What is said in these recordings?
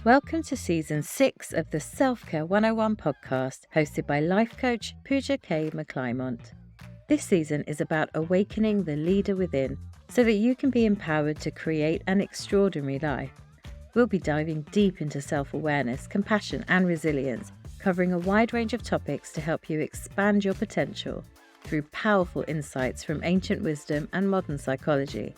Welcome to Season 6 of the Self-Care 101 podcast, hosted by life coach Puja K McClymont. This season is about awakening the leader within so that you can be empowered to create an extraordinary life. We'll be diving deep into self-awareness, compassion and resilience, covering a wide range of topics to help you expand your potential through powerful insights from ancient wisdom and modern psychology.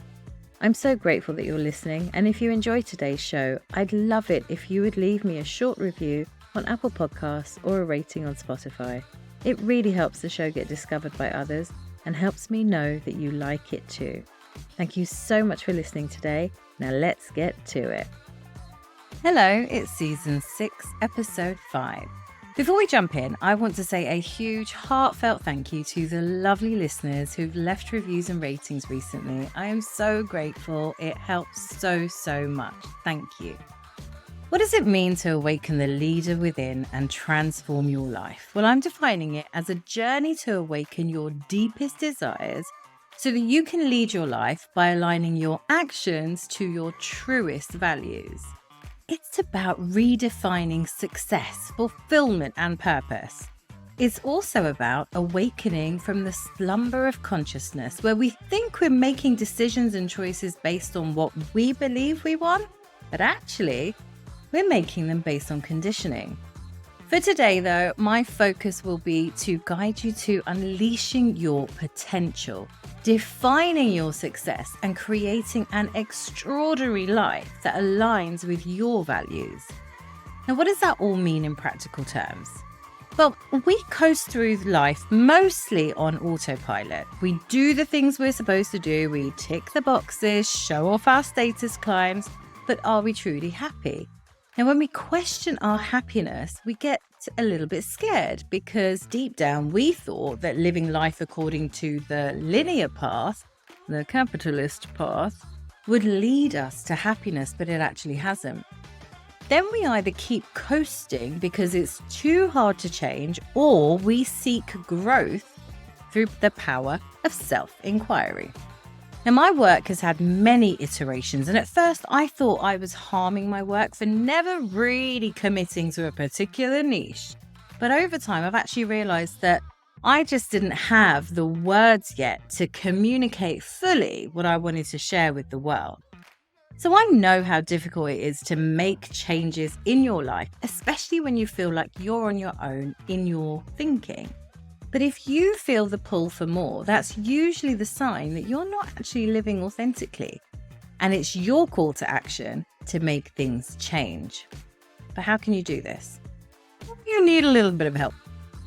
I'm so grateful that you're listening, and if you enjoyed today's show, I'd love it if you would leave me a short review on Apple Podcasts or a rating on Spotify. It really helps the show get discovered by others and helps me know that you like it too. Thank you so much for listening today. Now let's get to it. Hello, it's Season 6, Episode 5. Before we jump in, I want to say a huge heartfelt thank you to the lovely listeners who've left reviews and ratings recently. I am so grateful. It helps so much. Thank you. What does it mean to awaken the leader within and transform your life? Well, I'm defining it as a journey to awaken your deepest desires so that you can lead your life by aligning your actions to your truest values. It's about redefining success, fulfilment, and purpose. It's also about awakening from the slumber of consciousness where we think we're making decisions and choices based on what we believe we want, but actually, we're making them based on conditioning. For today, though, my focus will be to guide you to unleashing your potential, defining your success, and creating an extraordinary life that aligns with your values. Now, what does that all mean in practical terms? Well, we coast through life mostly on autopilot. We do the things we're supposed to do, we tick the boxes, show off our status climbs, but are we truly happy? Now, when we question our happiness, we get a little bit scared because deep down we thought that living life according to the linear path, the capitalist path, would lead us to happiness, but it actually hasn't. Then we either keep coasting because it's too hard to change, or we seek growth through the power of self-inquiry. Now, my work has had many iterations, and at first I thought I was harming my work for never really committing to a particular niche. But over time, I've actually realized that I just didn't have the words yet to communicate fully what I wanted to share with the world. So I know how difficult it is to make changes in your life, especially when you feel like you're on your own in your thinking. But if you feel the pull for more, that's usually the sign that you're not actually living authentically. And it's your call to action to make things change. But how can you do this? You need a little bit of help.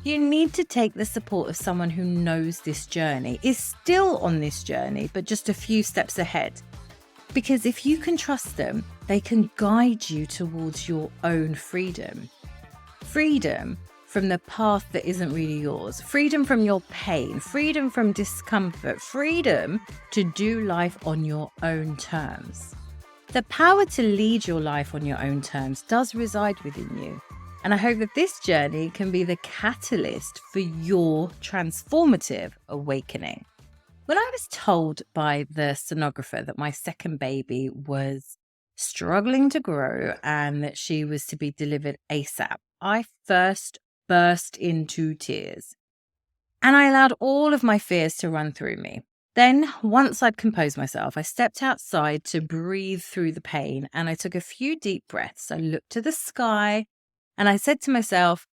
You need to take the support of someone who knows this journey, is still on this journey, but just a few steps ahead. Because if you can trust them, they can guide you towards your own freedom. Freedom from the path that isn't really yours, freedom from your pain, freedom from discomfort, freedom to do life on your own terms. The power to lead your life on your own terms does reside within you. And I hope that this journey can be the catalyst for your transformative awakening. When I was told by the sonographer that my second baby was struggling to grow and that she was to be delivered ASAP, I first burst into tears. And I allowed all of my fears to run through me. Then, once I'd composed myself, I stepped outside to breathe through the pain, and I took a few deep breaths. I looked to the sky and I said to myself,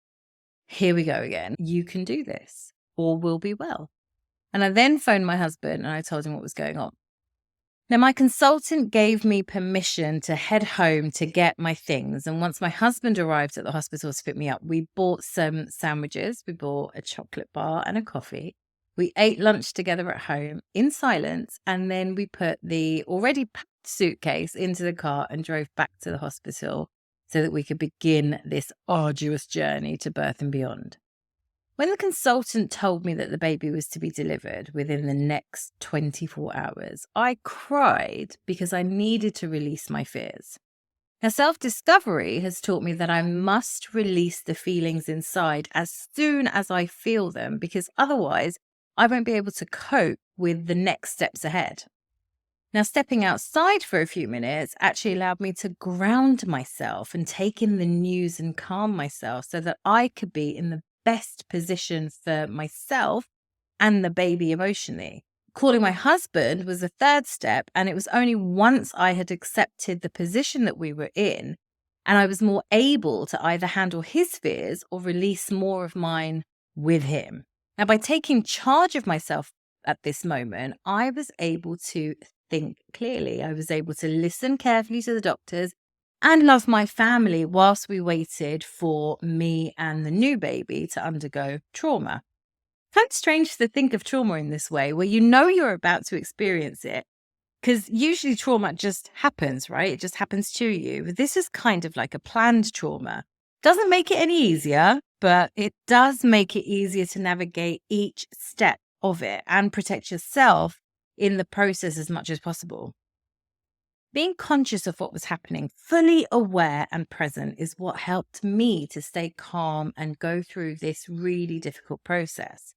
here we go again. You can do this. All will be well. And I then phoned my husband and I told him what was going on. Now, my consultant gave me permission to head home to get my things. And once my husband arrived at the hospital to pick me up, we bought some sandwiches. We bought a chocolate bar and a coffee. We ate lunch together at home in silence. And then we put the already packed suitcase into the car and drove back to the hospital so that we could begin this arduous journey to birth and beyond. When the consultant told me that the baby was to be delivered within the next 24 hours, I cried because I needed to release my fears. Now, self-discovery has taught me that I must release the feelings inside as soon as I feel them, because otherwise I won't be able to cope with the next steps ahead. Now, stepping outside for a few minutes actually allowed me to ground myself and take in the news and calm myself so that I could be in the best position for myself and the baby emotionally. Calling my husband was the third step, and it was only once I had accepted the position that we were in and I was more able to either handle his fears or release more of mine with him. Now, by taking charge of myself at this moment, I was able to think clearly. I was able to listen carefully to the doctors and love my family whilst we waited for me and the new baby to undergo trauma. Kind of strange to think of trauma in this way, where you know you're about to experience it, because usually trauma just happens, right? It just happens to you. But this is kind of like a planned trauma. Doesn't make it any easier, but it does make it easier to navigate each step of it and protect yourself in the process as much as possible. Being conscious of what was happening, fully aware and present, is what helped me to stay calm and go through this really difficult process.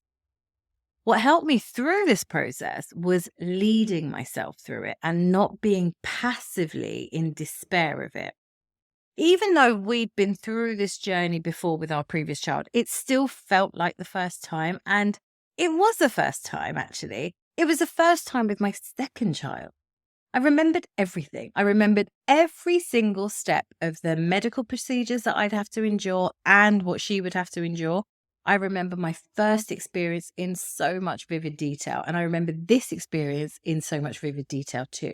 What helped me through this process was leading myself through it and not being passively in despair of it. Even though we'd been through this journey before with our previous child, it still felt like the first time. And it was the first time, actually. It was the first time with my second child. I remembered everything. I remembered every single step of the medical procedures that I'd have to endure and what she would have to endure. I remember my first experience in so much vivid detail, and I remember this experience in so much vivid detail too.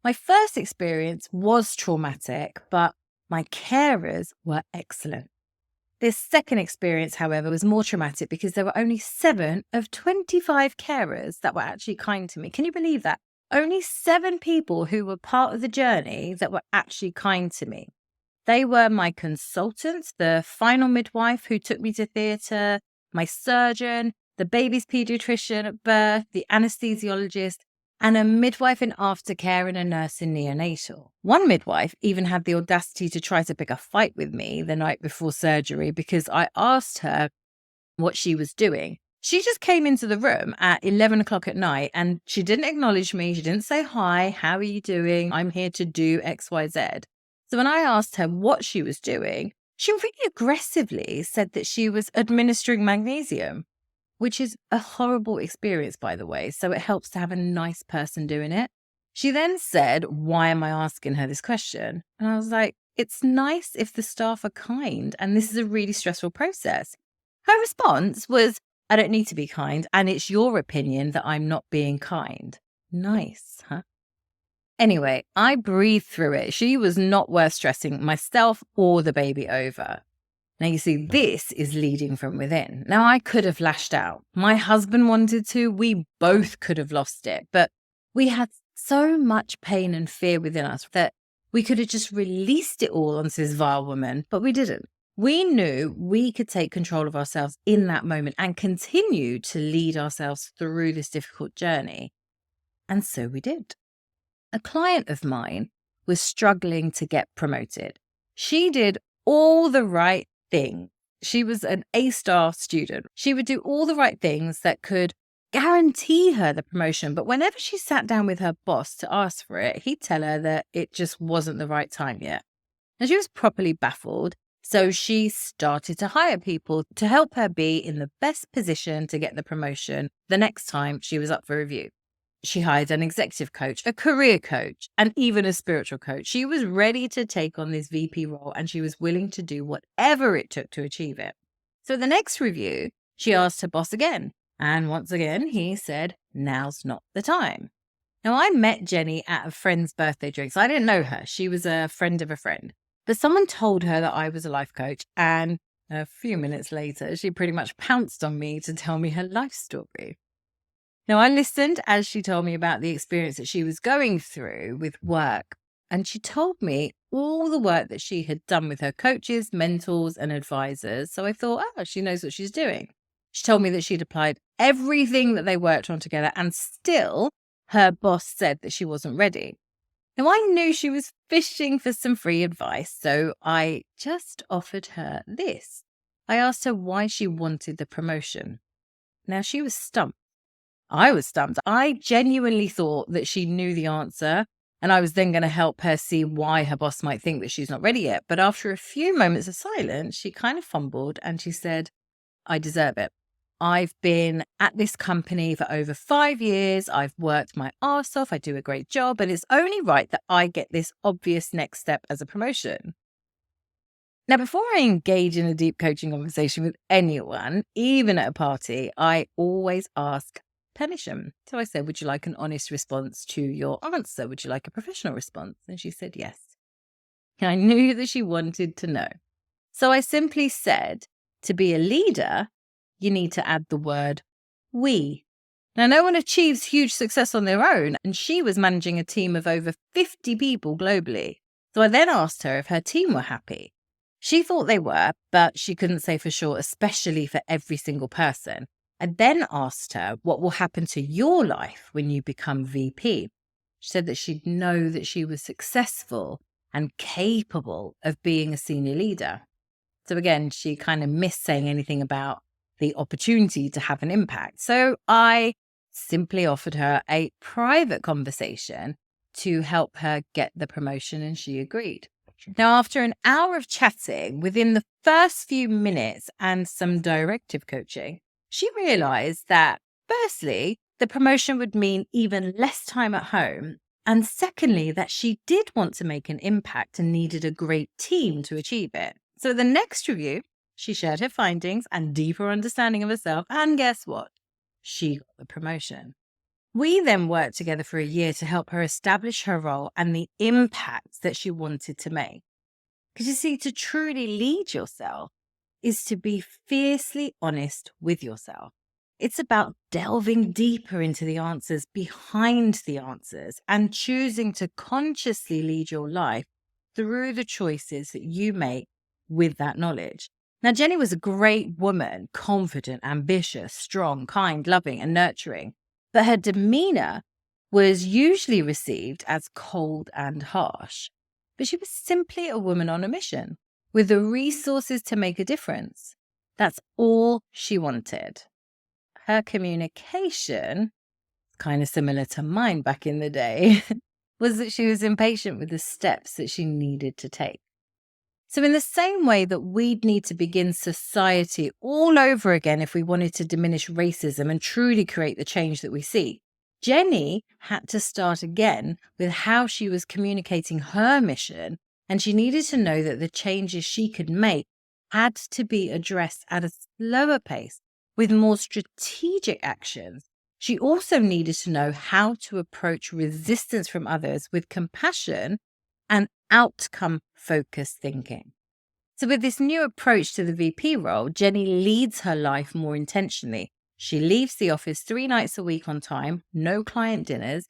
My first experience was traumatic, but my carers were excellent. This second experience, however, was more traumatic because there were only 7 of 25 carers that were actually kind to me. Can you believe that? Only 7 people who were part of the journey that were actually kind to me. They were my consultants, the final midwife who took me to theatre, my surgeon, the baby's paediatrician at birth, the anesthesiologist, and a midwife in aftercare and a nurse in neonatal. One midwife even had the audacity to try to pick a fight with me the night before surgery because I asked her what she was doing. She just came into the room at 11 o'clock at night and she didn't acknowledge me. She didn't say, "Hi, how are you doing? I'm here to do XYZ. So when I asked her what she was doing, she really aggressively said that she was administering magnesium, which is a horrible experience, by the way. So it helps to have a nice person doing it. She then said, "Why am I asking her this question?" And I was like, "It's nice if the staff are kind, and this is a really stressful process." Her response was, "I don't need to be kind, and it's your opinion that I'm not being kind." Nice, huh? Anyway, I breathed through it. She was not worth stressing myself or the baby over. Now, you see, this is leading from within. Now, I could have lashed out. My husband wanted to. We both could have lost it. But we had so much pain and fear within us that we could have just released it all onto this vile woman, but we didn't. We knew we could take control of ourselves in that moment and continue to lead ourselves through this difficult journey. And so we did. A client of mine was struggling to get promoted. She did all the right things. She was an A-star student. She would do all the right things that could guarantee her the promotion. But whenever she sat down with her boss to ask for it, he'd tell her that it just wasn't the right time yet. And she was properly baffled. So she started to hire people to help her be in the best position to get the promotion the next time she was up for review. She hired an executive coach, a career coach, and even a spiritual coach. She was ready to take on this VP role and she was willing to do whatever it took to achieve it. So the next review, she asked her boss again. And once again, he said, "Now's not the time." Now, I met Jenny at a friend's birthday drink, so I didn't know her. She was a friend of a friend. But someone told her that I was a life coach. And a few minutes later, she pretty much pounced on me to tell me her life story. Now, I listened as she told me about the experience that she was going through with work. And she told me all the work that she had done with her coaches, mentors, and advisors. So I thought, oh, she knows what she's doing. She told me that she'd applied everything that they worked on together. And still, her boss said that she wasn't ready. Now, I knew she was fishing for some free advice. So I just offered her this. I asked her why she wanted the promotion. Now, she was stumped. I was stumped. I genuinely thought that she knew the answer, and I was then going to help her see why her boss might think that she's not ready yet. But after a few moments of silence, she kind of fumbled and she said, I deserve it. I've been at this company for over 5 years. I've worked my arse off. I do a great job. And it's only right that I get this obvious next step as a promotion. Now, before I engage in a deep coaching conversation with anyone, even at a party, I always ask permission. So I said, would you like an honest response to your answer? Would you like a professional response? And she said, yes. I knew that she wanted to know. So I simply said, to be a leader, you need to add the word we. Now, no one achieves huge success on their own, and she was managing a team of over 50 people globally. So I then asked her if her team were happy. She thought they were, but she couldn't say for sure, especially for every single person. I then asked her what will happen to your life when you become VP. She said that she'd know that she was successful and capable of being a senior leader. So again, she kind of missed saying anything about the opportunity to have an impact. So I simply offered her a private conversation to help her get the promotion, and she agreed. Now, after an hour of chatting, within the first few minutes and some directive coaching, she realized that, firstly, the promotion would mean even less time at home. And secondly, that she did want to make an impact and needed a great team to achieve it. So the next review, she shared her findings and deeper understanding of herself. And guess what? She got the promotion. We then worked together for a year to help her establish her role and the impact that she wanted to make. Because you see, to truly lead yourself is to be fiercely honest with yourself. It's about delving deeper into the answers behind the answers and choosing to consciously lead your life through the choices that you make with that knowledge. Now, Jenny was a great woman, confident, ambitious, strong, kind, loving, and nurturing. But her demeanor was usually received as cold and harsh. But she was simply a woman on a mission with the resources to make a difference. That's all she wanted. Her communication, kind of similar to mine back in the day, was that she was impatient with the steps that she needed to take. So in the same way that we'd need to begin society all over again if we wanted to diminish racism and truly create the change that we see, Jenny had to start again with how she was communicating her mission, and she needed to know that the changes she could make had to be addressed at a slower pace with more strategic actions. She also needed to know how to approach resistance from others with compassion and outcome-focused thinking. So with this new approach to the VP role, Jenny leads her life more intentionally. She leaves the office 3 nights a week on time, no client dinners,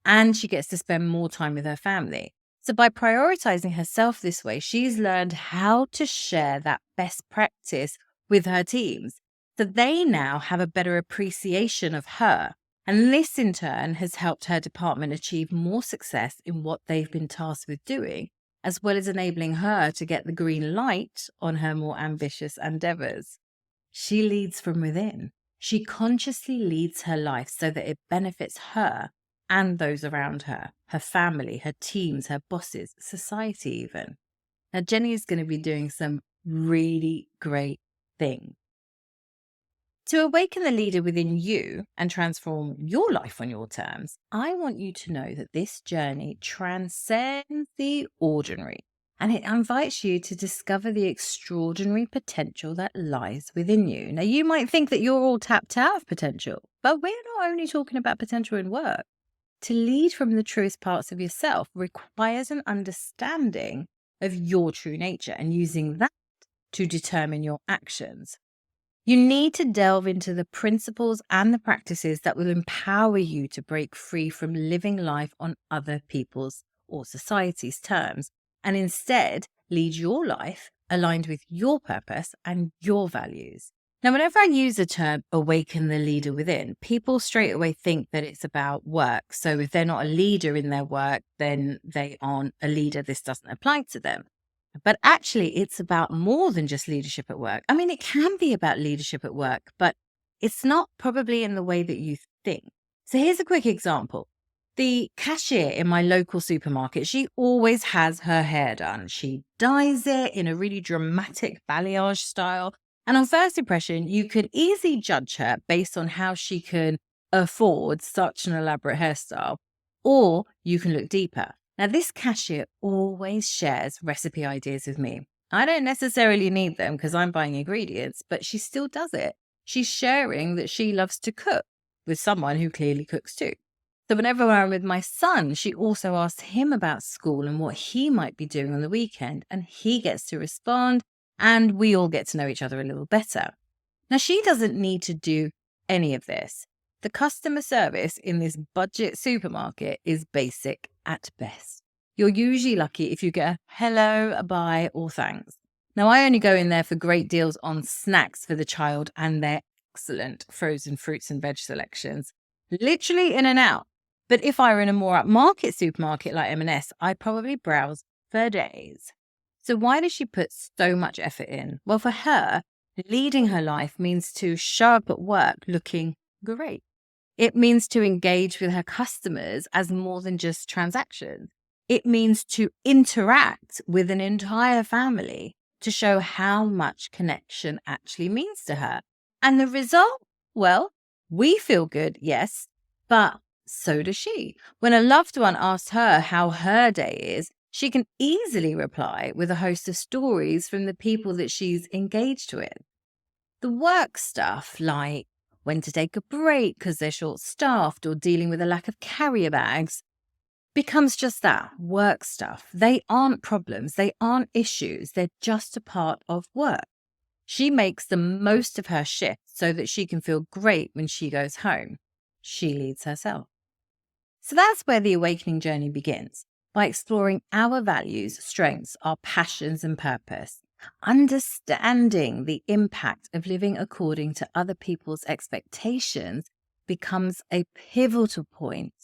and she gets to spend more time with her family. So by prioritizing herself this way, she's learned how to share that best practice with her teams. So they now have a better appreciation of her. And this in turn has helped her department achieve more success in what they've been tasked with doing, as well as enabling her to get the green light on her more ambitious endeavors. She leads from within. She consciously leads her life so that it benefits her and those around her, her family, her teams, her bosses, society even. Now, Jenny is going to be doing some really great things. To awaken the leader within you and transform your life on your terms, I want you to know that this journey transcends the ordinary, and it invites you to discover the extraordinary potential that lies within you. Now, you might think that you're all tapped out of potential, but we're not only talking about potential in work. To lead from the truest parts of yourself requires an understanding of your true nature and using that to determine your actions. You need to delve into the principles and the practices that will empower you to break free from living life on other people's or society's terms, and instead lead your life aligned with your purpose and your values. Now, whenever I use the term awaken the leader within, people straight away think that it's about work. So if they're not a leader in their work, then they aren't a leader. This doesn't apply to them. But actually, it's about more than just leadership at work. I mean, it can be about leadership at work, but it's not probably in the way that you thing. So here's a quick example. The cashier in my local supermarket, she always has her hair done. She dyes it in a really dramatic balayage style. And on first impression, you could easily judge her based on how she can afford such an elaborate hairstyle. Or you can look deeper. Now, this cashier always shares recipe ideas with me. I don't necessarily need them because I'm buying ingredients, but she still does it. She's sharing that she loves to cook with someone who clearly cooks too. So whenever I'm with my son, she also asks him about school and what he might be doing on the weekend, and he gets to respond, and we all get to know each other a little better. Now, she doesn't need to do any of this. The customer service in this budget supermarket is basic at best. You're usually lucky if you get a hello, a bye, or thanks. Now, I only go in there for great deals on snacks for the child and their excellent frozen fruits and veg selections. Literally in and out. But if I were in a more upmarket supermarket like M&S, I'd probably browse for days. So why does she put so much effort in? Well, for her, leading her life means to show up at work looking great. It means to engage with her customers as more than just transactions. It means to interact with an entire family to show how much connection actually means to her. And the result? Well, we feel good, yes, but so does she. When a loved one asks her how her day is, she can easily reply with a host of stories from the people that she's engaged with. The work stuff, like when to take a break because they're short-staffed or dealing with a lack of carrier bags, becomes just that, work stuff. They aren't problems. They aren't issues. They're just a part of work. She makes the most of her shift so that she can feel great when she goes home. She leads herself. So that's where the awakening journey begins, by exploring our values, strengths, our passions and purpose, understanding the impact of living according to other people's expectations becomes a pivotal point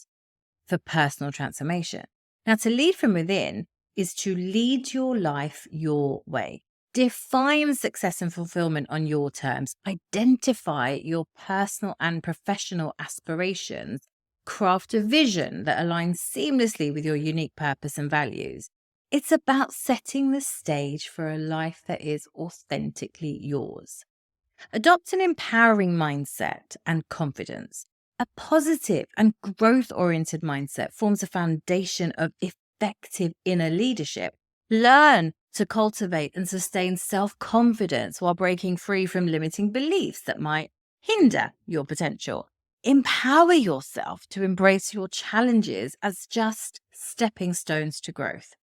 for personal transformation. Now, to lead from within is to lead your life your way. Define success and fulfillment on your terms. Identify your personal and professional aspirations. Craft a vision that aligns seamlessly with your unique purpose and values. It's about setting the stage for a life that is authentically yours. Adopt an empowering mindset and confidence. A positive and growth-oriented mindset forms a foundation of effective inner leadership. Learn to cultivate and sustain self-confidence while breaking free from limiting beliefs that might hinder your potential. Empower yourself to embrace your challenges as just stepping stones to growth.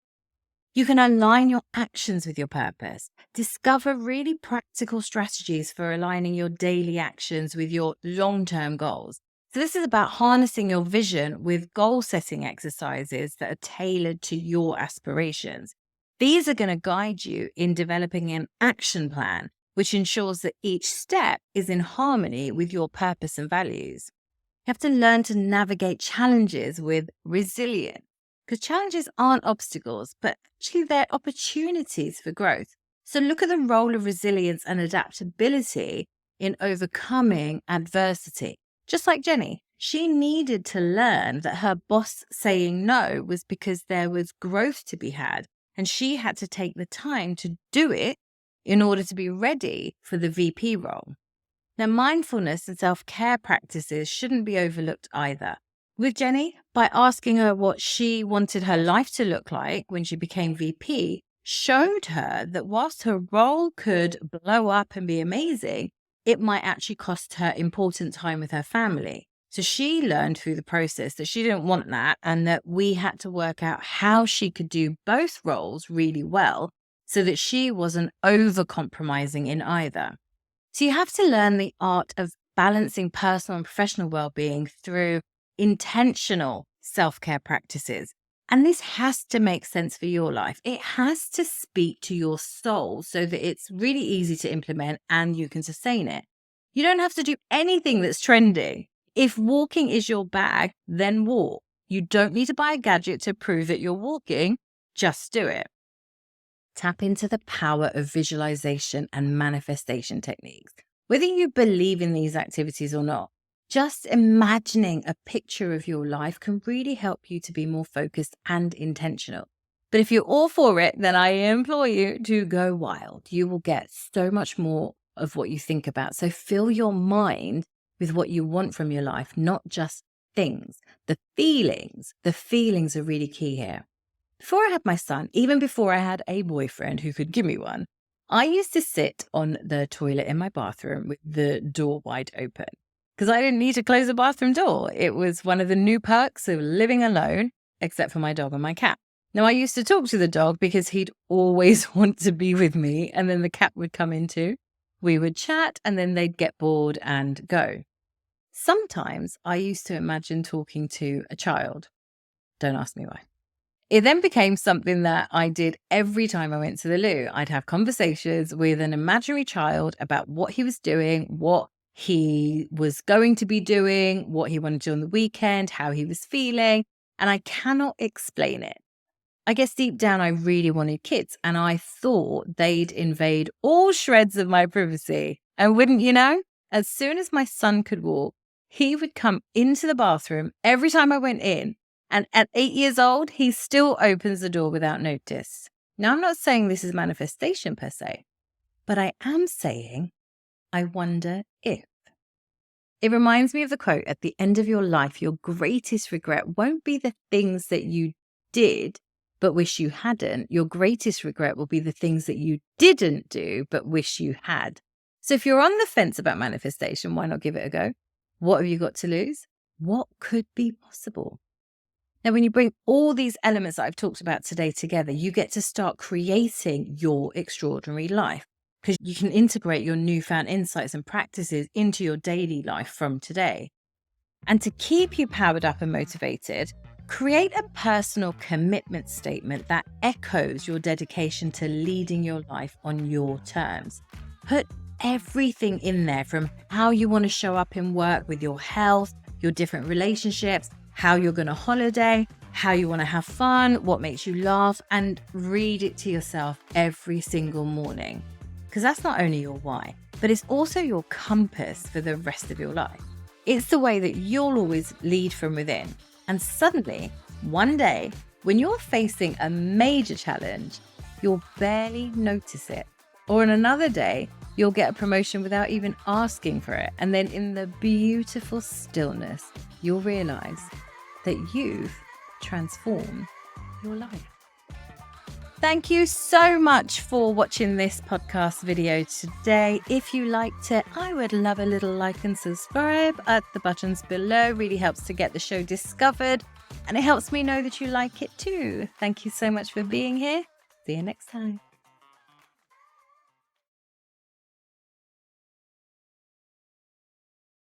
You can align your actions with your purpose. Discover really practical strategies for aligning your daily actions with your long-term goals. So this is about harnessing your vision with goal-setting exercises that are tailored to your aspirations. These are going to guide you in developing an action plan, which ensures that each step is in harmony with your purpose and values. You have to learn to navigate challenges with resilience, because challenges aren't obstacles, but actually they're opportunities for growth. So look at the role of resilience and adaptability in overcoming adversity. Just like Jenny, she needed to learn that her boss saying no was because there was growth to be had, and she had to take the time to do it in order to be ready for the VP role. Now, mindfulness and self-care practices shouldn't be overlooked either. With Jenny, by asking her what she wanted her life to look like when she became VP, showed her that whilst her role could blow up and be amazing, it might actually cost her important time with her family. So she learned through the process that she didn't want that, and that we had to work out how she could do both roles really well so that she wasn't over-compromising in either. So you have to learn the art of balancing personal and professional well-being through intentional self-care practices. And this has to make sense for your life. It has to speak to your soul so that it's really easy to implement and you can sustain it. You don't have to do anything that's trending. If walking is your bag, then walk. You don't need to buy a gadget to prove that you're walking. Just do it. Tap into the power of visualization and manifestation techniques. Whether you believe in these activities or not, just imagining a picture of your life can really help you to be more focused and intentional. But if you're all for it, then I implore you to go wild. You will get so much more of what you think about. So fill your mind with what you want from your life, not just things. The feelings are really key here. Before I had my son, even before I had a boyfriend who could give me one, I used to sit on the toilet in my bathroom with the door wide open because I didn't need to close the bathroom door. It was one of the new perks of living alone, except for my dog and my cat. Now, I used to talk to the dog because he'd always want to be with me, and then the cat would come in too. We would chat, and then they'd get bored and go. Sometimes I used to imagine talking to a child. Don't ask me why. It then became something that I did every time I went to the loo. I'd have conversations with an imaginary child about what he was doing, what he was going to be doing, what he wanted to do on the weekend, how he was feeling, and I cannot explain it. I guess deep down, I really wanted kids, and I thought they'd invade all shreds of my privacy. And wouldn't you know, as soon as my son could walk, he would come into the bathroom every time I went in. And at 8 years old, he still opens the door without notice. Now, I'm not saying this is manifestation per se, but I am saying, I wonder if. It reminds me of the quote, at the end of your life, your greatest regret won't be the things that you did, but wish you hadn't. Your greatest regret will be the things that you didn't do, but wish you had. So if you're on the fence about manifestation, why not give it a go? What have you got to lose? What could be possible? Now, when you bring all these elements that I've talked about today together, you get to start creating your extraordinary life because you can integrate your newfound insights and practices into your daily life from today. And to keep you powered up and motivated, create a personal commitment statement that echoes your dedication to leading your life on your terms. Put everything in there, from how you want to show up in work with your health, your different relationships, how you're going to holiday, how you want to have fun, what makes you laugh, and read it to yourself every single morning. Because that's not only your why, but it's also your compass for the rest of your life. It's the way that you'll always lead from within. And suddenly, one day, when you're facing a major challenge, you'll barely notice it. Or on another day, you'll get a promotion without even asking for it. And then in the beautiful stillness, you'll realize that you've transformed your life. Thank you so much for watching this podcast video today. If you liked it, I would love a little like and subscribe at the buttons below. It really helps to get the show discovered, and it helps me know that you like it too. Thank you so much for being here. See you next time.